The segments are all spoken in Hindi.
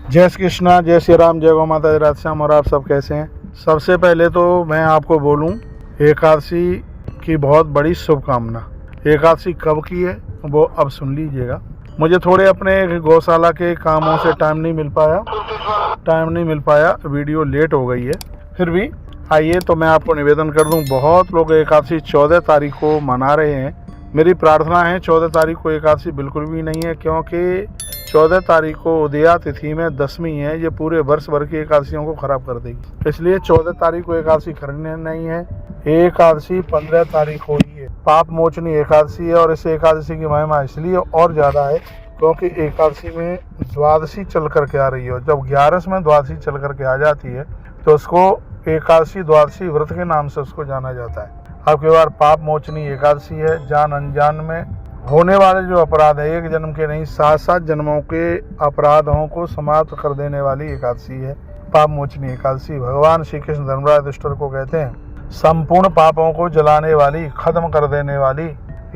जय श्री कृष्णा, जय श्री राम, जय गौ माता, जय राधे श्याम। और आप सब कैसे हैं? सबसे पहले तो मैं आपको बोलूं, एकादशी की बहुत बड़ी शुभकामना। एकादशी कब की है वो अब सुन लीजिएगा। मुझे थोड़े अपने गौशाला के कामों से टाइम नहीं मिल पाया, वीडियो लेट हो गई है। फिर भी आइए तो मैं आपको निवेदन कर दूं, बहुत लोग एकादशी 14 तारीख को मना रहे हैं। मेरी प्रार्थना है 14 तारीख को एकादशी बिल्कुल भी नहीं है, क्योंकि 14 तारीख को उदया तिथि में दशमी है। ये पूरे वर्ष भर की एकादशियों को खराब कर देगी, इसलिए 14 तारीख को एकादशी करनी नहीं है। एकादशी 15 तारीख को ही है, पाप मोचनी एकादशी है। और इस एकादशी की महिमा इसलिए और ज़्यादा है क्योंकि एकादशी में द्वादशी चल करके आ रही है। जब 11 में द्वादशी चल करके आ जाती है तो उसको एकादशी द्वादशी व्रत के नाम से उसको जाना जाता है। अब की बार पाप मोचनी एकादशी है। जान अनजान में होने वाले जो अपराध है, एक जन्म के नहीं 7-7 जन्मों के अपराधों को समाप्त कर देने वाली एकादशी है पाप मोचनी एकादशी। भगवान श्री कृष्ण धर्मराज युधिष्ठिर को कहते हैं संपूर्ण पापों को जलाने वाली, खत्म कर देने वाली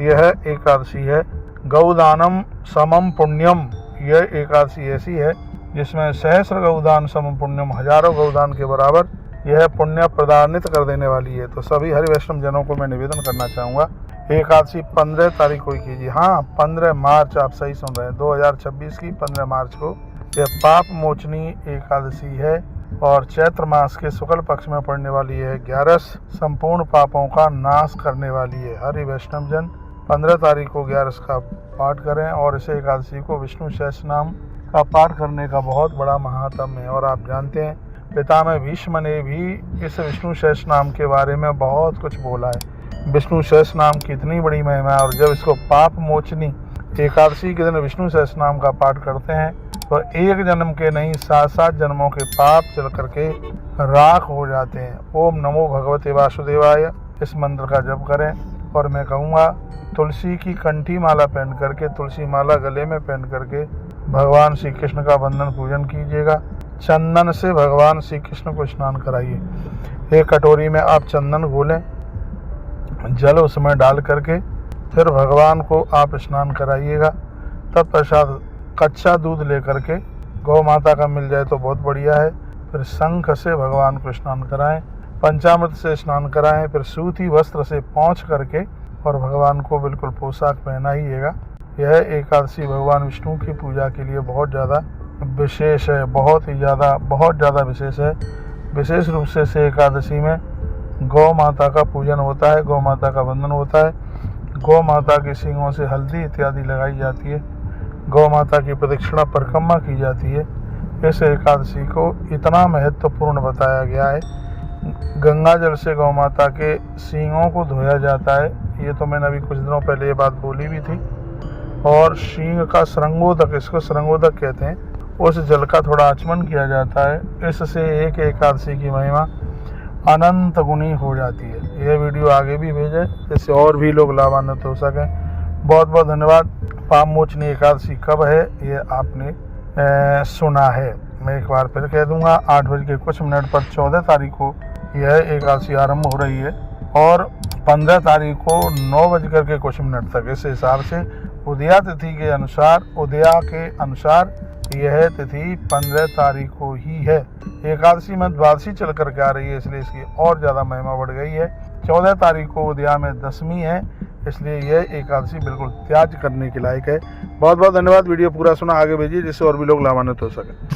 यह एकादशी है। गौदानम समम पुण्यम, यह एकादशी ऐसी है जिसमें सहस्र गौदान समम पुण्यम, हजारों गौदान के बराबर यह पुण्य प्रदानित कर देने वाली है। तो सभी हरि वैष्णव जनों को मैं निवेदन करना चाहूँगा, एकादशी 15 तारीख को ही कीजिए। हाँ, 15 मार्च, आप सही सुन रहे हैं, 2026 की 15 मार्च को यह पाप मोचनी एकादशी है और चैत्र मास के शुक्ल पक्ष में पड़ने वाली है। 11 संपूर्ण पापों का नाश करने वाली है। हरि वैष्णव जन 15 तारीख को 11 का पाठ करें और इस एकादशी को विष्णु सहस्रनाम का पाठ करने का बहुत बड़ा महात्म्य है। और आप जानते हैं पितामह भीष्म ने भी इस विष्णु सहस्रनाम के बारे में बहुत कुछ बोला है। विष्णु सहस्रनाम की इतनी बड़ी महिमा है, और जब इसको पाप मोचनी एकादशी के दिन विष्णु सहस्रनाम का पाठ करते हैं तो एक जन्म के नहीं 7-7 जन्मों के पाप चल करके राख हो जाते हैं। ओम नमो भगवते वासुदेवाय, इस मंत्र का जप करें। और मैं कहूँगा तुलसी की कंठी माला पहन करके, तुलसी माला गले में पहन करके भगवान श्री कृष्ण का वंदन पूजन कीजिएगा। चंदन से भगवान श्री कृष्ण को स्नान कराइए। एक कटोरी में आप चंदन घोलें, जल उसमें डाल करके फिर भगवान को आप स्नान कराइएगा। तत्पश्चात कच्चा दूध लेकर के, गौ माता का मिल जाए तो बहुत बढ़िया है, फिर शंख से भगवान को स्नान कराएं, पंचामृत से स्नान कराएं, फिर सूती वस्त्र से पोंछ करके और भगवान को बिल्कुल पोशाक पहनाइएगा। यह एकादशी भगवान विष्णु की पूजा के लिए बहुत ज़्यादा विशेष है, बहुत ज़्यादा विशेष है। विशेष रूप से इस एकादशी में गौ माता का पूजन होता है, गौ माता का वंदन होता है, गौ माता के सींगों से हल्दी इत्यादि लगाई जाती है, गौ माता की प्रदक्षिणा परिक्रमा की जाती है। इस एकादशी को इतना महत्वपूर्ण बताया गया है। गंगा जल से गौ माता के सींगों को धोया जाता है, ये तो मैंने अभी कुछ दिनों पहले ये बात बोली भी थी। और सींग का श्रृंगोदक, इसको श्रृंगोदक कहते हैं, उस जल का थोड़ा आचमन किया जाता है। इससे एक एकादशी की महिमा अनंत गुनी हो जाती है। यह वीडियो आगे भी भेजें जिससे और भी लोग लाभान्वित हो सकें। बहुत बहुत धन्यवाद। पाप मोचनी एकादशी कब है ये आपने सुना है। मैं एक बार फिर कह दूंगा, 8 बज के कुछ मिनट पर 14 तारीख को यह एकादशी आरंभ हो रही है और 15 तारीख को 9 बजकर के कुछ मिनट तक। इस हिसाब से उदया तिथि के अनुसार, उदया के अनुसार यह तिथि 15 तारीख को ही है। एकादशी में द्वादशी चल करके आ रही है, इसलिए इसकी और ज़्यादा महिमा बढ़ गई है। 14 तारीख को उदया में दशमी है, इसलिए यह एकादशी बिल्कुल त्याग करने के लायक है। बहुत बहुत धन्यवाद। वीडियो पूरा सुना, आगे भेजिए जिससे और भी लोग लाभान्वित हो सके।